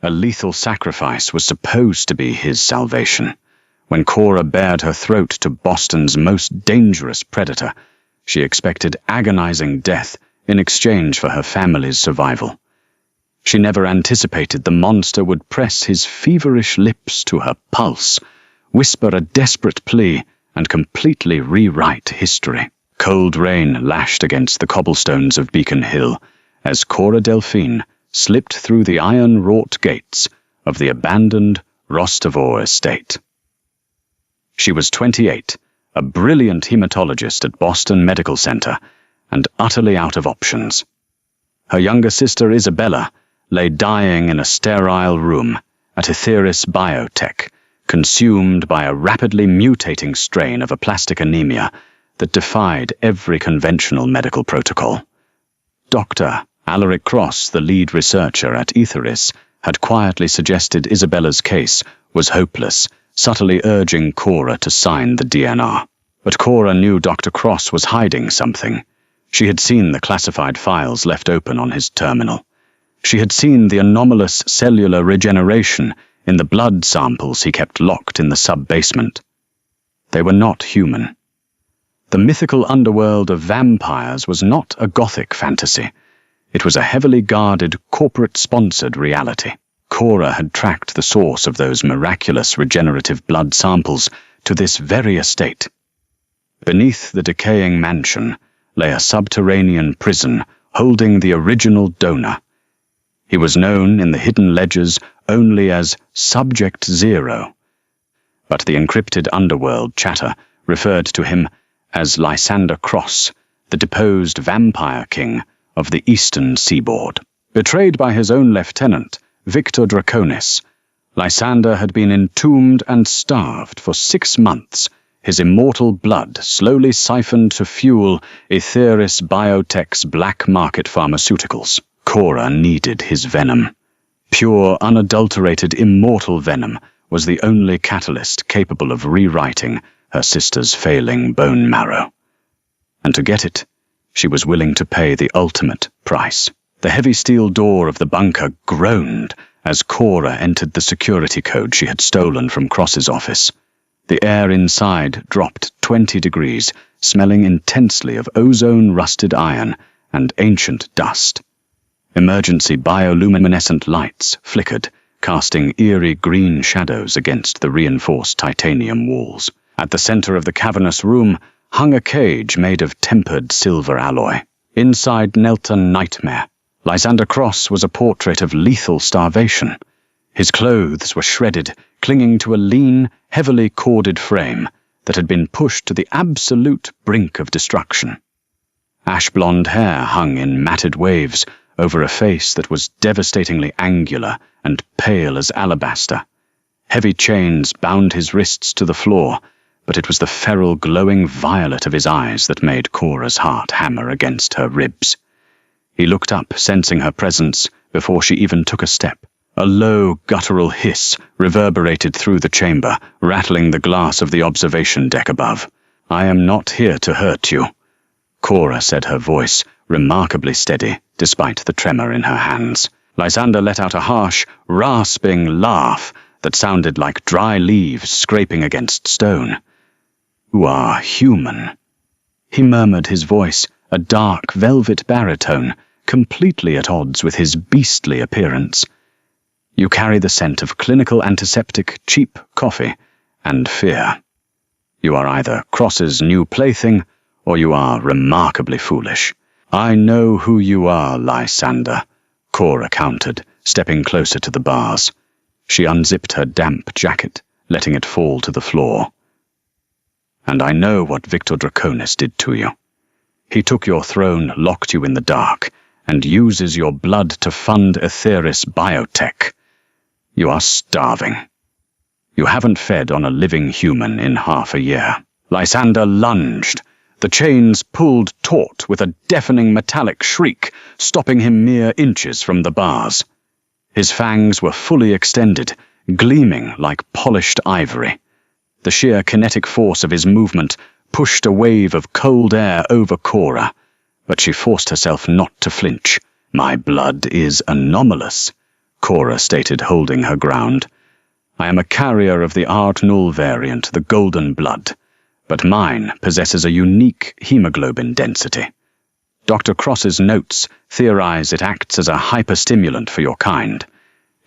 A lethal sacrifice was supposed to be his salvation. When Cora bared her throat to Boston's most dangerous predator, she expected agonizing death in exchange for her family's survival. She never anticipated the monster would press his feverish lips to her pulse, whisper a desperate plea, and completely rewrite history. Cold rain lashed against the cobblestones of Beacon Hill as Cora Delphine slipped through the iron-wrought gates of the abandoned Rostavor estate. She was 28, a brilliant hematologist at Boston Medical Center, and utterly out of options. Her younger sister Isabella lay dying in a sterile room at Etheris Biotech, consumed by a rapidly mutating strain of aplastic anemia that defied every conventional medical protocol. Dr. Alaric Cross, the lead researcher at Etheris, had quietly suggested Isabella's case was hopeless, subtly urging Cora to sign the DNR. But Cora knew Dr. Cross was hiding something. She had seen the classified files left open on his terminal. She had seen the anomalous cellular regeneration in the blood samples he kept locked in the sub-basement. They were not human. The mythical underworld of vampires was not a gothic fantasy. It was a heavily guarded, corporate-sponsored reality. Cora had tracked the source of those miraculous regenerative blood samples to this very estate. Beneath the decaying mansion lay a subterranean prison holding the original donor. He was known in the hidden ledgers only as Subject Zero, but the encrypted underworld chatter referred to him as Lysander Cross, the deposed vampire king of the eastern seaboard. Betrayed by his own lieutenant, Victor Draconis, Lysander had been entombed and starved for 6 months, his immortal blood slowly siphoned to fuel Etheris Biotech's black market pharmaceuticals. Cora needed his venom. Pure, unadulterated, immortal venom was the only catalyst capable of rewriting her sister's failing bone marrow. And to get it, she was willing to pay the ultimate price. The heavy steel door of the bunker groaned as Cora entered the security code she had stolen from Cross's office. The air inside dropped 20 degrees, smelling intensely of ozone-rusted iron and ancient dust. Emergency bioluminescent lights flickered, casting eerie green shadows against the reinforced titanium walls. At the center of the cavernous room hung a cage made of tempered silver alloy. Inside knelt a nightmare. Lysander Cross was a portrait of lethal starvation. His clothes were shredded, clinging to a lean, heavily corded frame that had been pushed to the absolute brink of destruction. Ash-blonde hair hung in matted waves over a face that was devastatingly angular and pale as alabaster. Heavy chains bound his wrists to the floor, but it was the feral glowing violet of his eyes that made Cora's heart hammer against her ribs. He looked up, sensing her presence, before she even took a step. A low, guttural hiss reverberated through the chamber, rattling the glass of the observation deck above. "I am not here to hurt you," Cora said, her voice remarkably steady, despite the tremor in her hands. Lysander let out a harsh, rasping laugh that sounded like dry leaves scraping against stone. "You are human," he murmured, his voice a dark velvet baritone, completely at odds with his beastly appearance. "You carry the scent of clinical antiseptic cheap coffee and fear. You are either Cross's new plaything, or you are remarkably foolish." "I know who you are, Lysander," Cora countered, stepping closer to the bars. She unzipped her damp jacket, letting it fall to the floor. "And I know what Victor Draconis did to you. He took your throne, locked you in the dark, and uses your blood to fund Etheris Biotech. You are starving. You haven't fed on a living human in half a year." Lysander lunged. The chains pulled taut with a deafening metallic shriek, stopping him mere inches from the bars. His fangs were fully extended, gleaming like polished ivory. The sheer kinetic force of his movement pushed a wave of cold air over Cora, but she forced herself not to flinch. "My blood is anomalous," Cora stated, holding her ground. I am a carrier of the Art Null variant, the golden blood, but mine possesses a unique hemoglobin density. Dr. Cross's notes theorize it acts as a hyperstimulant for your kind.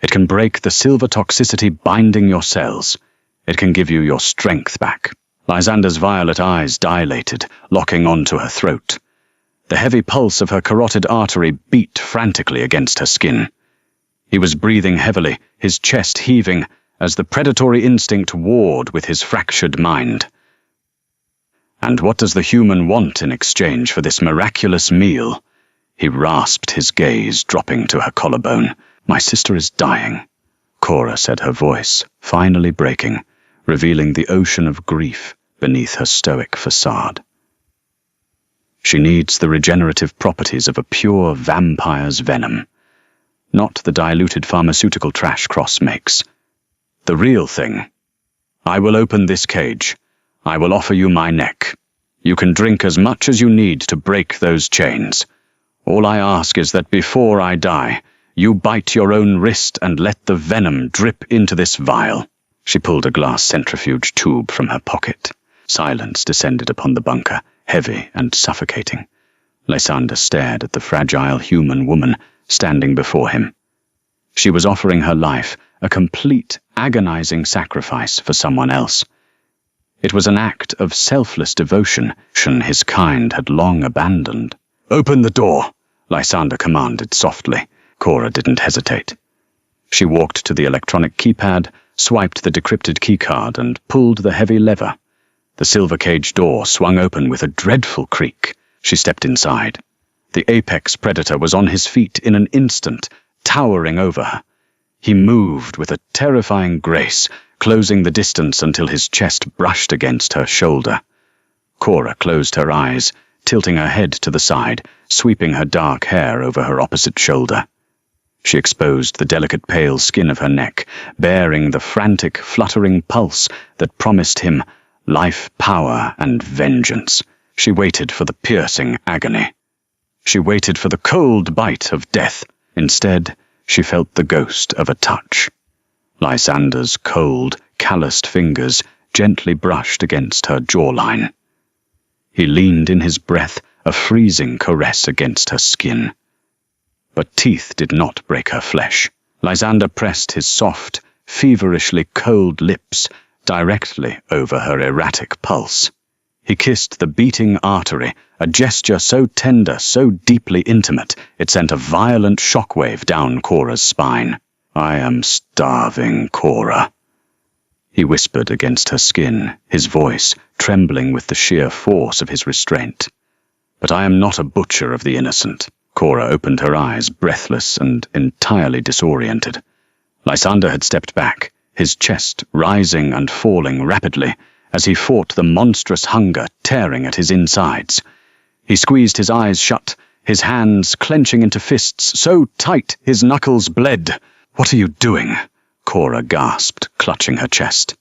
It can break the silver toxicity binding your cells. It can give you your strength back. Lysander's violet eyes dilated, locking onto her throat. The heavy pulse of her carotid artery beat frantically against her skin. He was breathing heavily, his chest heaving, as the predatory instinct warred with his fractured mind. And what does the human want in exchange for this miraculous meal? He rasped, his gaze dropping to her collarbone. My sister is dying, Cora said, her voice finally breaking, revealing the ocean of grief beneath her stoic facade. She needs the regenerative properties of a pure vampire's venom, not the diluted pharmaceutical trash Cross makes. The real thing. I will open this cage. I will offer you my neck. You can drink as much as you need to break those chains. All I ask is that before I die, you bite your own wrist and let the venom drip into this vial. She pulled a glass centrifuge tube from her pocket. Silence descended upon the bunker, heavy and suffocating. Lysander stared at the fragile human woman standing before him. She was offering her life, a complete, agonizing sacrifice for someone else. It was an act of selfless devotion his kind had long abandoned. Open the door, Lysander commanded softly. Cora didn't hesitate. She walked to the electronic keypad, swiped the decrypted keycard, and pulled the heavy lever. The silver cage door swung open with a dreadful creak. She stepped inside. The apex predator was on his feet in an instant, towering over her. He moved with a terrifying grace, closing the distance until his chest brushed against her shoulder. Cora closed her eyes, tilting her head to the side, sweeping her dark hair over her opposite shoulder. She exposed the delicate pale skin of her neck, bearing the frantic, fluttering pulse that promised him life, power, and vengeance. She waited for the piercing agony. She waited for the cold bite of death. Instead, she felt the ghost of a touch. Lysander's cold, calloused fingers gently brushed against her jawline. He leaned in his breath, a freezing caress against her skin. But teeth did not break her flesh. Lysander pressed his soft, feverishly cold lips directly over her erratic pulse. He kissed the beating artery, a gesture so tender, so deeply intimate, it sent a violent shockwave down Cora's spine. I am starving, Cora, he whispered against her skin, his voice trembling with the sheer force of his restraint. But I am not a butcher of the innocent. Cora opened her eyes, breathless and entirely disoriented. Lysander had stepped back, his chest rising and falling rapidly as he fought the monstrous hunger tearing at his insides. He squeezed his eyes shut, his hands clenching into fists so tight his knuckles bled. What are you doing? Cora gasped, clutching her chest.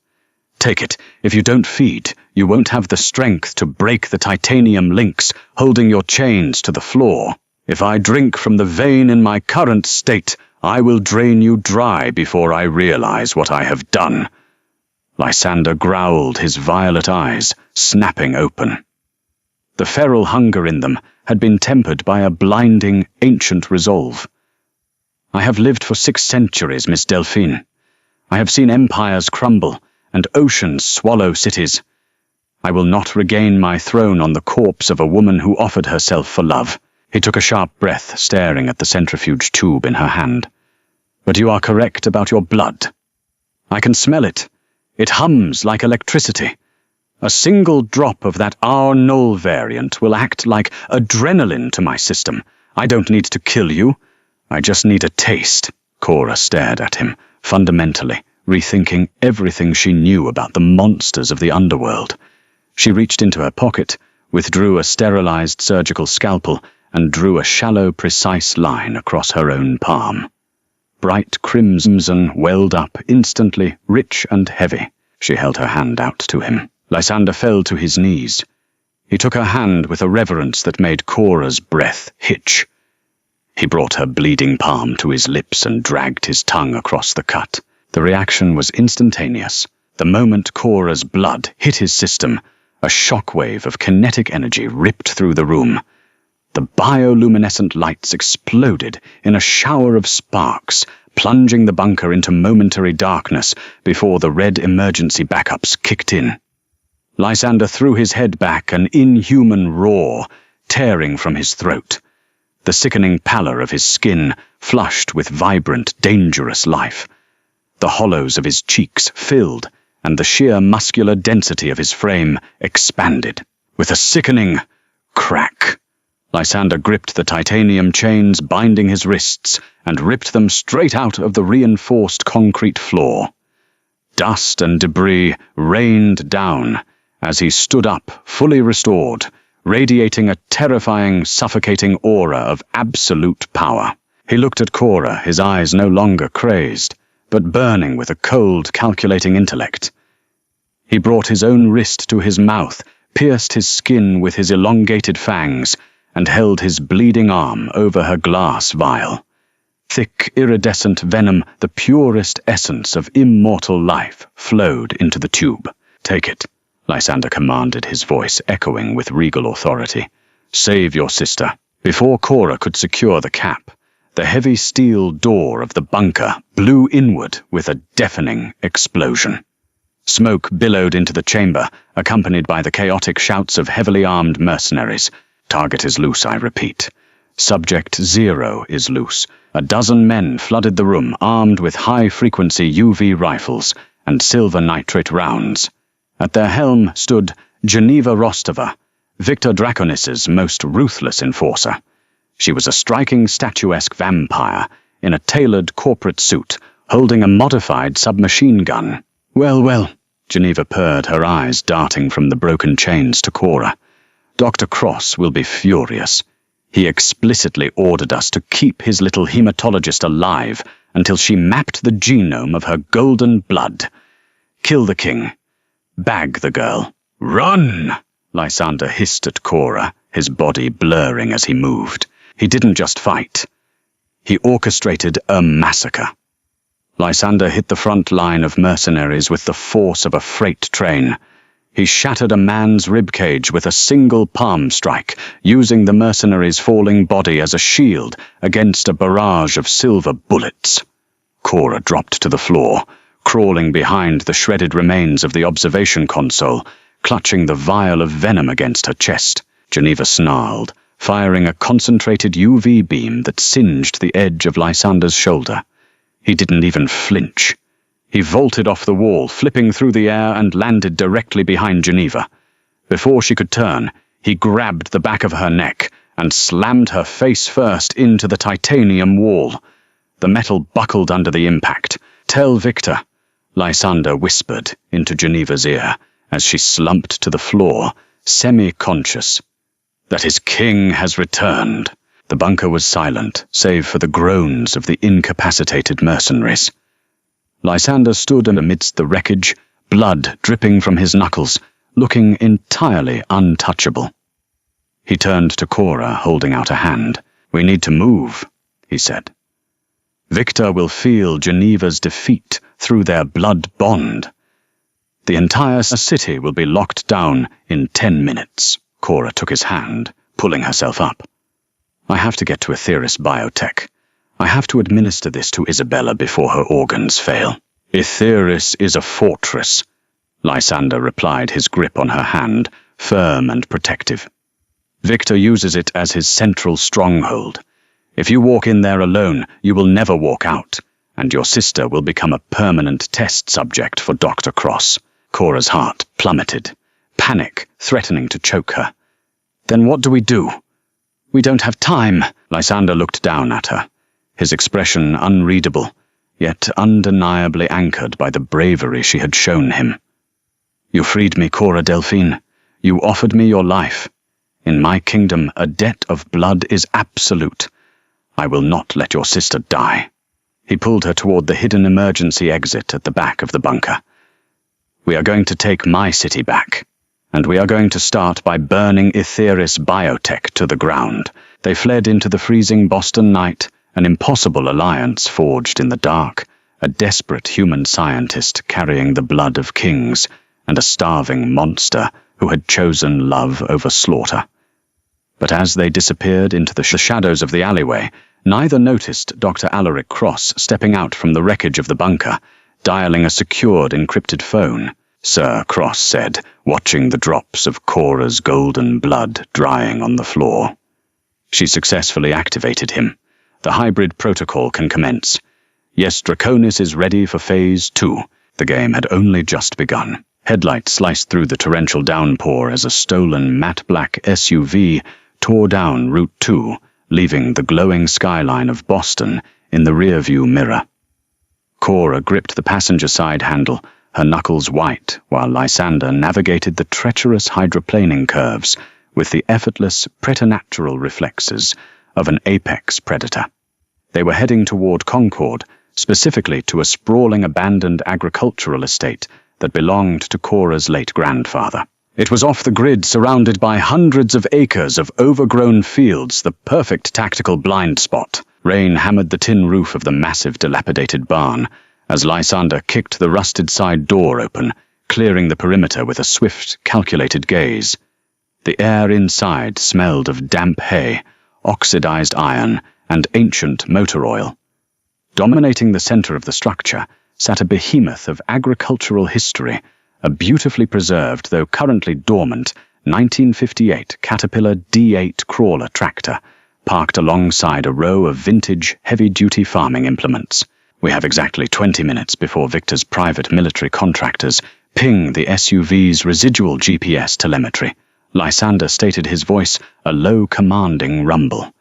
Take it. If you don't feed, you won't have the strength to break the titanium links holding your chains to the floor. If I drink from the vein in my current state, I will drain you dry before I realize what I have done. Lysander growled, his violet eyes snapping open. The feral hunger in them had been tempered by a blinding, ancient resolve. I have lived for 6 centuries, Miss Delphine. I have seen empires crumble and oceans swallow cities. I will not regain my throne on the corpse of a woman who offered herself for love. He took a sharp breath, staring at the centrifuge tube in her hand. But you are correct about your blood. I can smell it. It hums like electricity. A single drop of that R0 variant will act like adrenaline to my system. I don't need to kill you. I just need a taste. Cora stared at him, fundamentally, rethinking everything she knew about the monsters of the underworld. She reached into her pocket, withdrew a sterilized surgical scalpel, and drew a shallow, precise line across her own palm. Bright crimson welled up instantly, rich and heavy. She held her hand out to him. Lysander fell to his knees. He took her hand with a reverence that made Cora's breath hitch. He brought her bleeding palm to his lips and dragged his tongue across the cut. The reaction was instantaneous. The moment Cora's blood hit his system, a shockwave of kinetic energy ripped through the room. The bioluminescent lights exploded in a shower of sparks, plunging the bunker into momentary darkness before the red emergency backups kicked in. Lysander threw his head back, an inhuman roar tearing from his throat. The sickening pallor of his skin flushed with vibrant, dangerous life. The hollows of his cheeks filled, and the sheer muscular density of his frame expanded. With a sickening crack, Lysander gripped the titanium chains binding his wrists and ripped them straight out of the reinforced concrete floor. Dust and debris rained down as he stood up, fully restored, radiating a terrifying, suffocating aura of absolute power. He looked at Cora, his eyes no longer crazed, but burning with a cold, calculating intellect. He brought his own wrist to his mouth, pierced his skin with his elongated fangs, and held his bleeding arm over her glass vial. Thick, iridescent venom, the purest essence of immortal life, flowed into the tube. "Take it," Lysander commanded, his voice echoing with regal authority. "Save your sister." Before Cora could secure the cap, the heavy steel door of the bunker blew inward with a deafening explosion. Smoke billowed into the chamber, accompanied by the chaotic shouts of heavily armed mercenaries. "Target is loose, I repeat. Subject 0 is loose." A dozen men flooded the room, armed with high-frequency UV rifles and silver nitrate rounds. At their helm stood Geneva Rostova, Victor Draconis's most ruthless enforcer. She was a striking statuesque vampire in a tailored corporate suit, holding a modified submachine gun. "Well, well," Geneva purred, her eyes darting from the broken chains to Cora. "Dr. Cross will be furious. He explicitly ordered us to keep his little hematologist alive until she mapped the genome of her golden blood. Kill the king. Bag the girl." "Run!" Lysander hissed at Cora, his body blurring as he moved. He didn't just fight. He orchestrated a massacre. Lysander hit the front line of mercenaries with the force of a freight train. He shattered a man's ribcage with a single palm strike, using the mercenary's falling body as a shield against a barrage of silver bullets. Cora dropped to the floor, crawling behind the shredded remains of the observation console, clutching the vial of venom against her chest. Geneva snarled, firing a concentrated UV beam that singed the edge of Lysander's shoulder. He didn't even flinch. He vaulted off the wall, flipping through the air, and landed directly behind Geneva. Before she could turn, he grabbed the back of her neck and slammed her face first into the titanium wall. The metal buckled under the impact. "Tell Victor," Lysander whispered into Geneva's ear as she slumped to the floor, semi-conscious, "that his king has returned." The bunker was silent, save for the groans of the incapacitated mercenaries. Lysander stood amidst the wreckage, blood dripping from his knuckles, looking entirely untouchable. He turned to Cora, holding out a hand. "We need to move," he said. "Victor will feel Geneva's defeat through their blood bond. The entire city will be locked down in 10 minutes. Cora took his hand, pulling herself up. "I have to get to Aetheris Biotech. I have to administer this to Isabella before her organs fail." "Aetheris is a fortress," Lysander replied, his grip on her hand firm and protective. "Victor uses it as his central stronghold. If you walk in there alone, you will never walk out, and your sister will become a permanent test subject for Dr. Cross." Cora's heart plummeted, panic threatening to choke her. "Then what do we do?" "We don't have time." Lysander looked down at her, his expression unreadable, yet undeniably anchored by the bravery she had shown him. "You freed me, Cora Delphine. You offered me your life. In my kingdom, a debt of blood is absolute. I will not let your sister die." He pulled her toward the hidden emergency exit at the back of the bunker. "We are going to take my city back, and we are going to start by burning Aetheris Biotech to the ground. They fled into the freezing Boston night, an impossible alliance forged in the dark, a desperate human scientist carrying the blood of kings, and a starving monster who had chosen love over slaughter. But as they disappeared into the shadows of the alleyway, neither noticed Dr. Alaric Cross stepping out from the wreckage of the bunker, dialing a secured encrypted phone. Sir Cross said, watching the drops of Cora's golden blood drying on the floor. She successfully activated him. The hybrid protocol can commence. Yes, Draconis is ready for Phase 2. The game had only just begun. Headlights sliced through the torrential downpour as a stolen matte black SUV tore down Route 2, leaving the glowing skyline of Boston in the rearview mirror. Cora gripped the passenger side handle, her knuckles white, while Lysander navigated the treacherous hydroplaning curves with the effortless preternatural reflexes of an apex predator. They were heading toward Concord, specifically to a sprawling abandoned agricultural estate that belonged to Cora's late grandfather. It was off the grid, surrounded by hundreds of acres of overgrown fields, the perfect tactical blind spot. Rain hammered the tin roof of the massive, dilapidated barn as Lysander kicked the rusted side door open, clearing the perimeter with a swift, calculated gaze. The air inside smelled of damp hay, oxidized iron, and ancient motor oil. Dominating the center of the structure sat a behemoth of agricultural history, a beautifully preserved, though currently dormant, 1958 Caterpillar D8 crawler tractor, parked alongside a row of vintage, heavy-duty farming implements. We have exactly 20 minutes before Victor's private military contractors ping the SUV's residual GPS telemetry. Lysander stated, his voice a low, commanding rumble.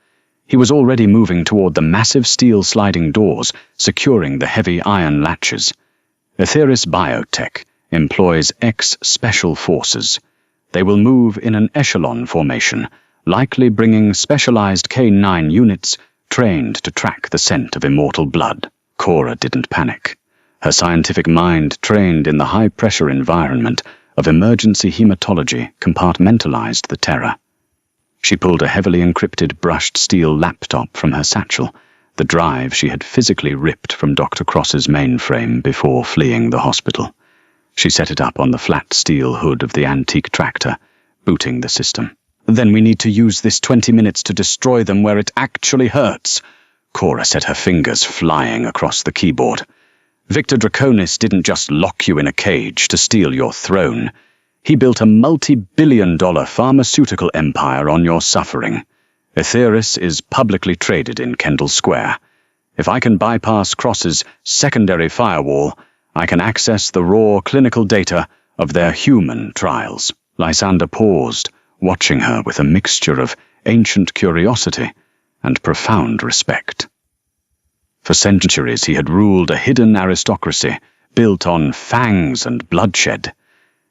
He was already moving toward the massive steel sliding doors, securing the heavy iron latches. Aetheris Biotech employs ex-special forces. They will move in an echelon formation, likely bringing specialized K9 units trained to track the scent of immortal blood. Cora didn't panic. Her scientific mind, trained in the high-pressure environment of emergency hematology, compartmentalized the terror. She pulled a heavily encrypted brushed steel laptop from her satchel, the drive she had physically ripped from Dr. Cross's mainframe before fleeing the hospital. She set it up on the flat steel hood of the antique tractor, booting the system. "Then we need to use this 20 minutes to destroy them where it actually hurts." Cora set her fingers flying across the keyboard. "Victor Draconis didn't just lock you in a cage to steal your throne. He built a multi-billion-dollar pharmaceutical empire on your suffering. Aetheris is publicly traded in Kendall Square. If I can bypass Cross's secondary firewall, I can access the raw clinical data of their human trials." Lysander paused, watching her with a mixture of ancient curiosity and profound respect. For centuries he had ruled a hidden aristocracy built on fangs and bloodshed.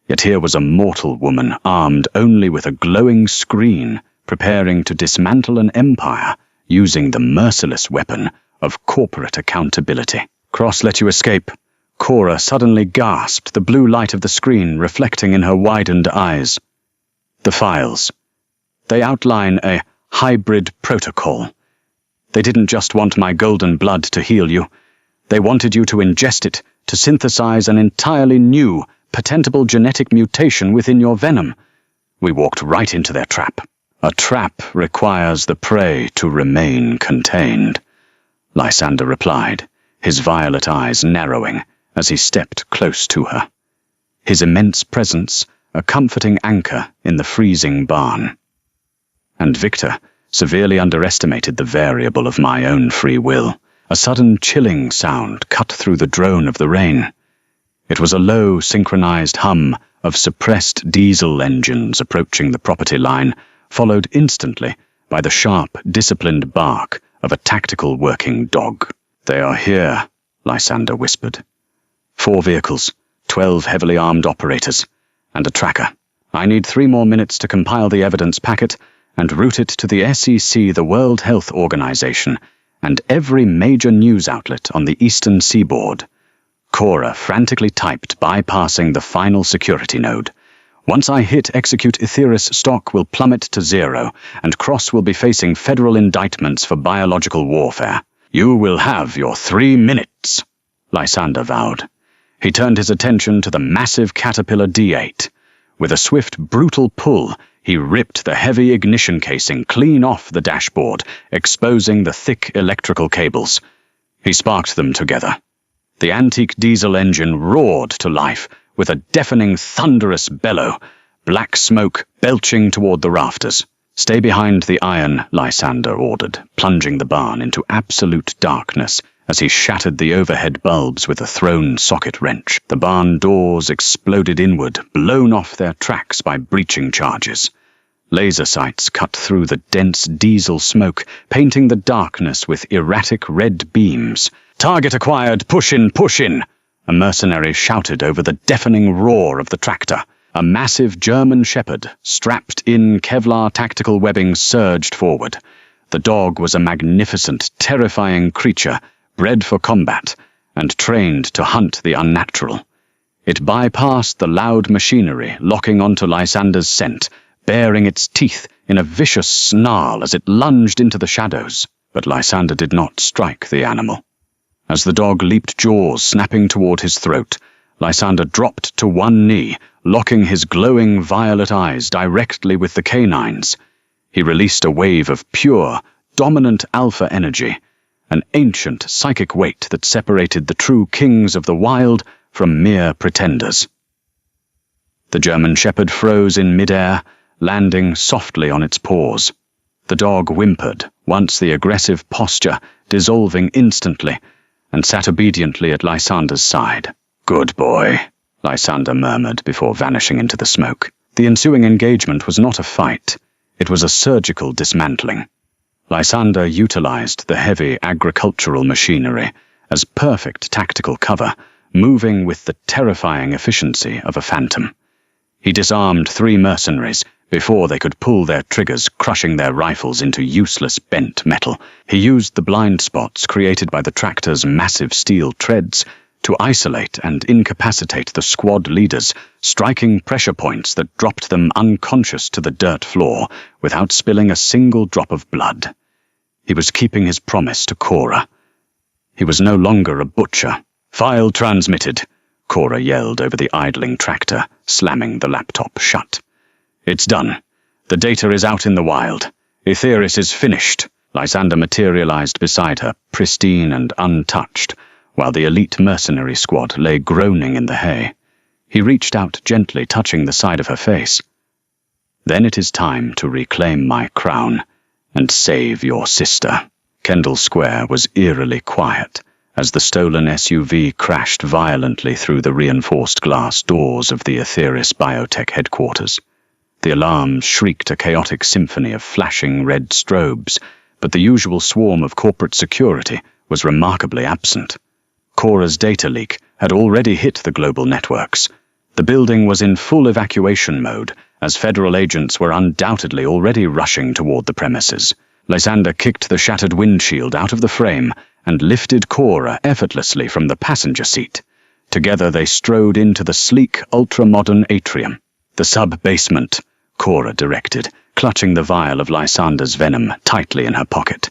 Yet here was a mortal woman armed only with a glowing screen, preparing to dismantle an empire using the merciless weapon of corporate accountability. "Cross let you escape." Cora suddenly gasped, the blue light of the screen reflecting in her widened eyes. "The files. They outline a hybrid protocol. They didn't just want my golden blood to heal you. They wanted you to ingest it to synthesize an entirely new, patentable genetic mutation within your venom. We walked right into their trap." "A trap requires the prey to remain contained," Lysander replied, his violet eyes narrowing as he stepped close to her. His immense presence a comforting anchor in the freezing barn. And Victor severely underestimated the variable of my own free will. A sudden chilling sound cut through the drone of the rain. It was a low, synchronized hum of suppressed diesel engines approaching the property line, followed instantly by the sharp, disciplined bark of a tactical working dog. "They are here," Lysander whispered. 4 vehicles, 12 heavily armed operators, and a tracker. I need 3 more minutes to compile the evidence packet and route it to the SEC, the World Health Organization, and every major news outlet on the eastern seaboard. Cora frantically typed, bypassing the final security node. Once I hit execute Etheris, stock will plummet to 0, and Cross will be facing federal indictments for biological warfare. You will have your 3 minutes, Lysander vowed. He turned his attention to the massive Caterpillar D8. With a swift, brutal pull, he ripped the heavy ignition casing clean off the dashboard, exposing the thick electrical cables. He sparked them together. The antique diesel engine roared to life with a deafening, thunderous bellow, black smoke belching toward the rafters. "Stay behind the iron," Lysander ordered, plunging the barn into absolute darkness as he shattered the overhead bulbs with a thrown socket wrench. The barn doors exploded inward, blown off their tracks by breaching charges. Laser sights cut through the dense diesel smoke, painting the darkness with erratic red beams. "Target acquired! Push in! Push in!" A mercenary shouted over the deafening roar of the tractor. A massive German shepherd, strapped in Kevlar tactical webbing, surged forward. The dog was a magnificent, terrifying creature, bred for combat, and trained to hunt the unnatural. It bypassed the loud machinery, locking onto Lysander's scent, baring its teeth in a vicious snarl as it lunged into the shadows. But Lysander did not strike the animal. As the dog leaped, jaws snapping toward his throat, Lysander dropped to one knee, locking his glowing violet eyes directly with the canines. He released a wave of pure, dominant alpha energy, an ancient psychic weight that separated the true kings of the wild from mere pretenders. The German shepherd froze in midair, landing softly on its paws. The dog whimpered, once the aggressive posture dissolving instantly, and sat obediently at Lysander's side. "Good boy," Lysander murmured before vanishing into the smoke. The ensuing engagement was not a fight. It was a surgical dismantling. Lysander utilized the heavy agricultural machinery as perfect tactical cover, moving with the terrifying efficiency of a phantom. He disarmed 3 mercenaries before they could pull their triggers, crushing their rifles into useless bent metal. He used the blind spots created by the tractor's massive steel treads to isolate and incapacitate the squad leaders, striking pressure points that dropped them unconscious to the dirt floor without spilling a single drop of blood. He was keeping his promise to Cora. He was no longer a butcher. "File transmitted," Cora yelled over the idling tractor, slamming the laptop shut. "It's done. The data is out in the wild. Etheris is finished." Lysander materialized beside her, pristine and untouched, while the elite mercenary squad lay groaning in the hay. He reached out gently, touching the side of her face. "Then it is time to reclaim my crown and save your sister." Kendall Square was eerily quiet as the stolen SUV crashed violently through the reinforced glass doors of the Etheris Biotech headquarters. The alarms shrieked a chaotic symphony of flashing red strobes, but the usual swarm of corporate security was remarkably absent. Cora's data leak had already hit the global networks. The building was in full evacuation mode, as federal agents were undoubtedly already rushing toward the premises. Lysander kicked the shattered windshield out of the frame and lifted Cora effortlessly from the passenger seat. Together they strode into the sleek, ultra-modern atrium. "The sub-basement," Cora directed, clutching the vial of Lysander's venom tightly in her pocket.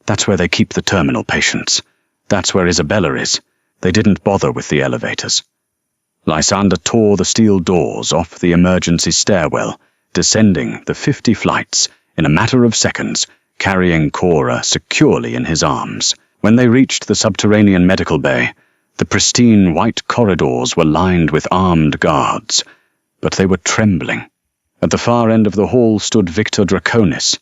"That's where they keep the terminal patients. That's where Isabella is. They didn't bother with the elevators." Lysander tore the steel doors off the emergency stairwell, descending the 50 flights in a matter of seconds, carrying Cora securely in his arms. When they reached the subterranean medical bay, the pristine white corridors were lined with armed guards, but they were trembling. At the far end of the hall stood Victor Draconis.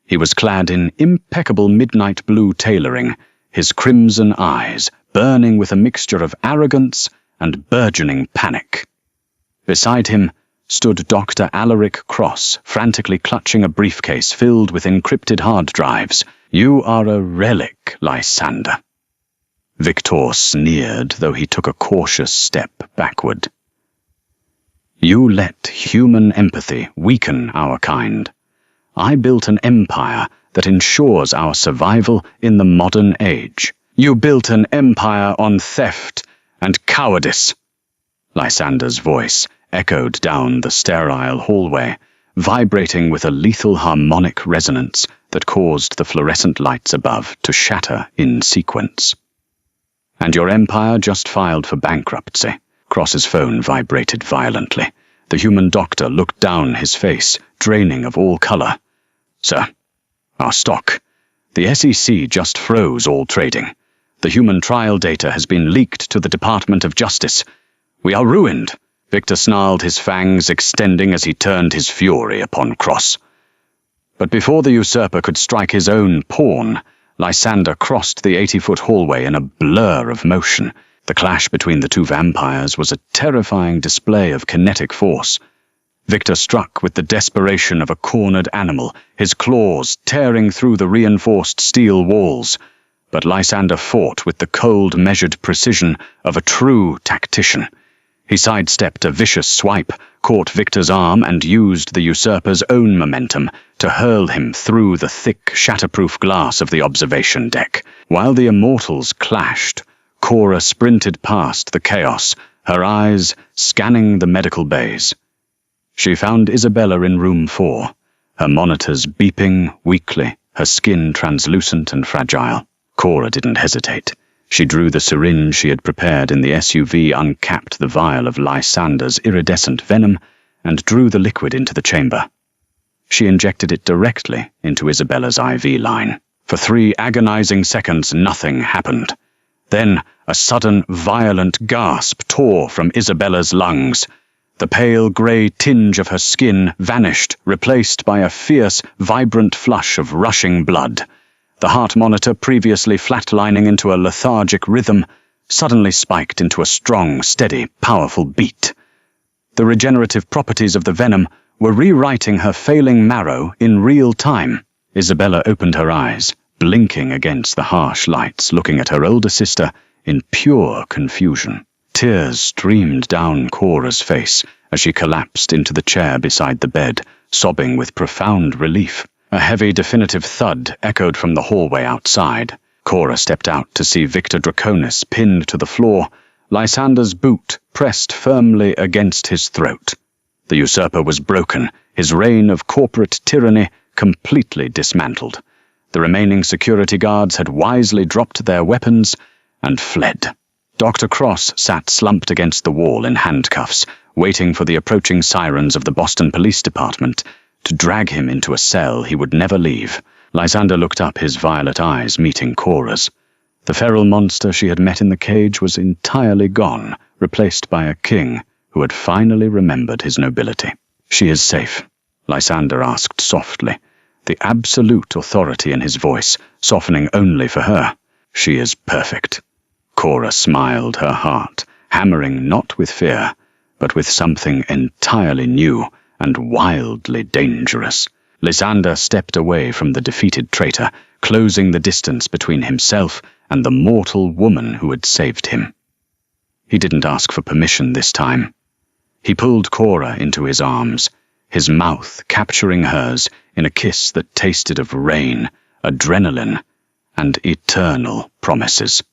He was clad in impeccable midnight blue tailoring, his crimson eyes burning with a mixture of arrogance and burgeoning panic. Beside him stood Dr. Alaric Cross, frantically clutching a briefcase filled with encrypted hard drives. "You are a relic, Lysander." Victor sneered, though he took a cautious step backward. "You let human empathy weaken our kind. I built an empire that ensures our survival in the modern age. You built an empire on theft and cowardice." Lysander's voice echoed down the sterile hallway, vibrating with a lethal harmonic resonance that caused the fluorescent lights above to shatter in sequence. "And your empire just filed for bankruptcy." Cross's phone vibrated violently. The human doctor looked down, his face draining of all color. "Sir, our stock. The SEC just froze all trading. The human trial data has been leaked to the Department of Justice. We are ruined." Victor snarled, his fangs extending as he turned his fury upon Cross. But before the usurper could strike his own pawn, Lysander crossed the 80-foot hallway in a blur of motion. The clash between the two vampires was a terrifying display of kinetic force. Victor struck with the desperation of a cornered animal, his claws tearing through the reinforced steel walls. But Lysander fought with the cold, measured precision of a true tactician. He sidestepped a vicious swipe, caught Victor's arm, and used the usurper's own momentum to hurl him through the thick, shatterproof glass of the observation deck. While the immortals clashed, Cora sprinted past the chaos, her eyes scanning the medical bays. She found Isabella in room 4, her monitors beeping weakly, her skin translucent and fragile. Cora didn't hesitate. She drew the syringe she had prepared in the SUV, uncapped the vial of Lysander's iridescent venom, and drew the liquid into the chamber. She injected it directly into Isabella's IV line. For 3 agonizing seconds, nothing happened. Then a sudden, violent gasp tore from Isabella's lungs. The pale grey tinge of her skin vanished, replaced by a fierce, vibrant flush of rushing blood. The heart monitor, previously flatlining into a lethargic rhythm, suddenly spiked into a strong, steady, powerful beat. The regenerative properties of the venom were rewriting her failing marrow in real time. Isabella opened her eyes, blinking against the harsh lights, looking at her older sister in pure confusion. Tears streamed down Cora's face as she collapsed into the chair beside the bed, sobbing with profound relief. A heavy, definitive thud echoed from the hallway outside. Cora stepped out to see Victor Draconis pinned to the floor, Lysander's boot pressed firmly against his throat. The usurper was broken, his reign of corporate tyranny completely dismantled. The remaining security guards had wisely dropped their weapons and fled. Dr. Cross sat slumped against the wall in handcuffs, waiting for the approaching sirens of the Boston Police Department to drag him into a cell he would never leave. Lysander looked up, his violet eyes meeting Cora's. The feral monster she had met in the cage was entirely gone, replaced by a king who had finally remembered his nobility. "She is safe?" Lysander asked softly, the absolute authority in his voice softening only for her. "She is perfect." Cora smiled, her heart hammering not with fear, but with something entirely new and wildly dangerous. Lysander stepped away from the defeated traitor, closing the distance between himself and the mortal woman who had saved him. He didn't ask for permission this time. He pulled Cora into his arms, his mouth capturing hers in a kiss that tasted of rain, adrenaline, and eternal promises.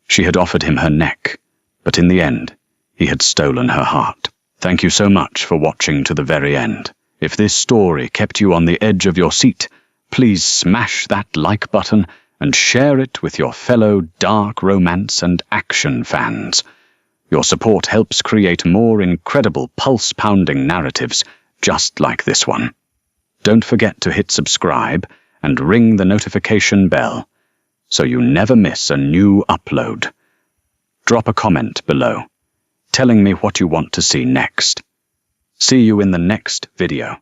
She had offered him her neck, but in the end, he had stolen her heart. Thank you so much for watching to the very end. If this story kept you on the edge of your seat, please smash that like button and share it with your fellow dark romance and action fans. Your support helps create more incredible pulse-pounding narratives just like this one. Don't forget to hit subscribe and ring the notification bell so you never miss a new upload. Drop a comment below, telling me what you want to see next. See you in the next video.